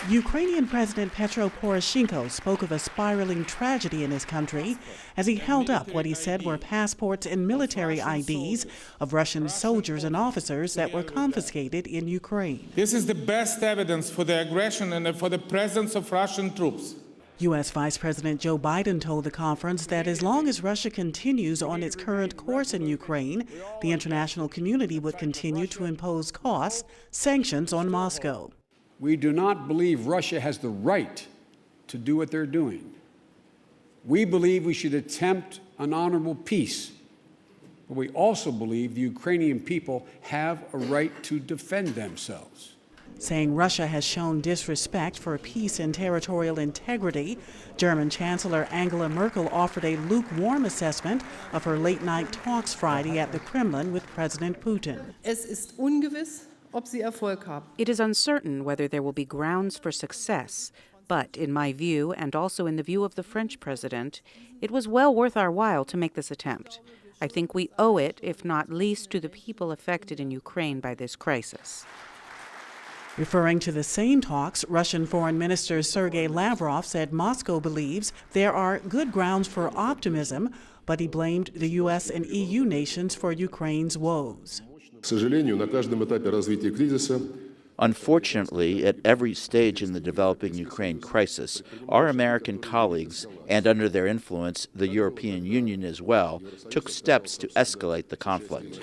Ukrainian President Petro Poroshenko spoke of a spiraling tragedy in his country as he held up what he said were passports and military IDs of Russian soldiers and officers that were confiscated in Ukraine. This is the best evidence for the aggression and for the presence of Russian troops. U.S. Vice President Joe Biden told the conference that as long as Russia continues on its current course in Ukraine, the international community would continue to impose costs, sanctions on Moscow. We do not believe Russia has the right to do what they're doing. We believe we should attempt an honorable peace, but we also believe the Ukrainian people have a right to defend themselves. Saying Russia has shown disrespect for peace and territorial integrity, German Chancellor Angela Merkel offered a lukewarm assessment of her late-night talks Friday at the Kremlin with President Putin. Es ist ungewiss, ob sie Erfolg haben. It is uncertain whether there will be grounds for success, but in my view, and also in the view of the French president, it was well worth our while to make this attempt. I think we owe it, if not least, to the people affected in Ukraine by this crisis. Referring to the same talks, Russian Foreign Minister Sergei Lavrov said Moscow believes there are good grounds for optimism, but he blamed the U.S. and EU nations for Ukraine's woes. Unfortunately, at every stage in the developing Ukraine crisis, our American colleagues, and under their influence, the European Union as well, took steps to escalate the conflict.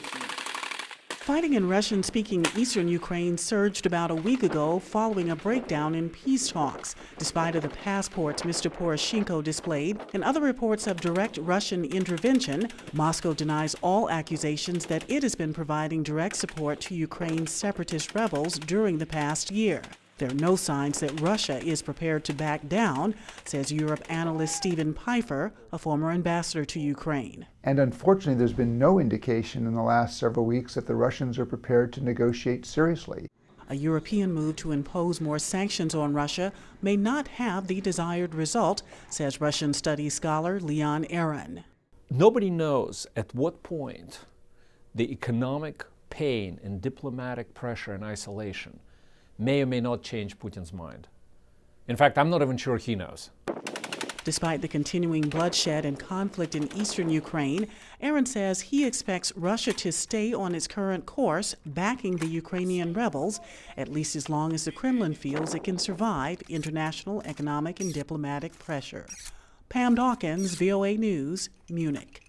Fighting in Russian-speaking eastern Ukraine surged about a week ago following a breakdown in peace talks, despite the passports Mr. Poroshenko displayed and other reports of direct Russian intervention. Moscow denies all accusations that it has been providing direct support to Ukraine's separatist rebels during the past year. There are no signs that Russia is prepared to back down, says Europe analyst Stephen Pfeiffer, a former ambassador to Ukraine. And unfortunately, there's been no indication in the last several weeks that the Russians are prepared to negotiate seriously. A European move to impose more sanctions on Russia may not have the desired result, says Russian studies scholar Leon Aaron. Nobody knows at what point the economic pain and diplomatic pressure and isolation may or may not change Putin's mind. In fact, I'm not even sure he knows. Despite the continuing bloodshed and conflict in eastern Ukraine, Aaron says he expects Russia to stay on its current course, backing the Ukrainian rebels, at least as long as the Kremlin feels it can survive international economic and diplomatic pressure. Pam Dockins, VOA News, Munich.